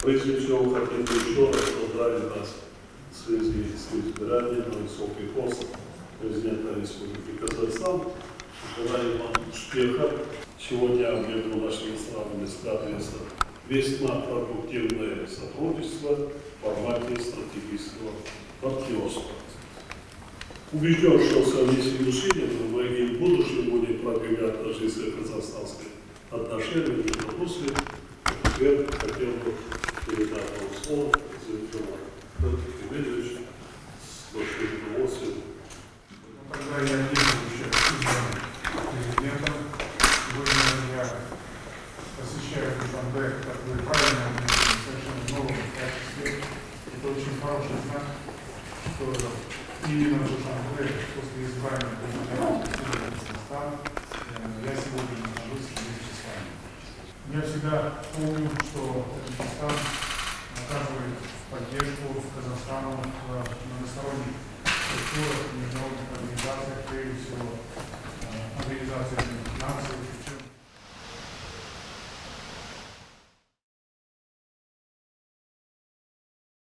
Прежде всего, хотел бы еще раз поздравить нас в связи с избиранием на высокий пост президента Республики Казахстан. Желаю вам успеха. Сегодня между нашими странами складывается весьма продуктивное сотрудничество в формате стратегического партнерства. Убежден, что совместными усилиями мы и в будущем будем продвигать российско-казахстанские отношения в этом русле. Теперь хотел бы передать вам слово Зельфину Тимиревичу с большим удовольствием. Тогда я действующий президентом. Сегодня я посещаю Душанбе, как вы правильно отметили, совершенно новом качестве. Это очень хороший знак, что именно в Душанбе после избрания президента Казахстана я сегодня нахожусь вместе с вами. Я всегда помню, что Таджикистан оказывает поддержку Казахстану в многосторонних структурах, международных организациях, прежде всего Организации Объединенных Наций,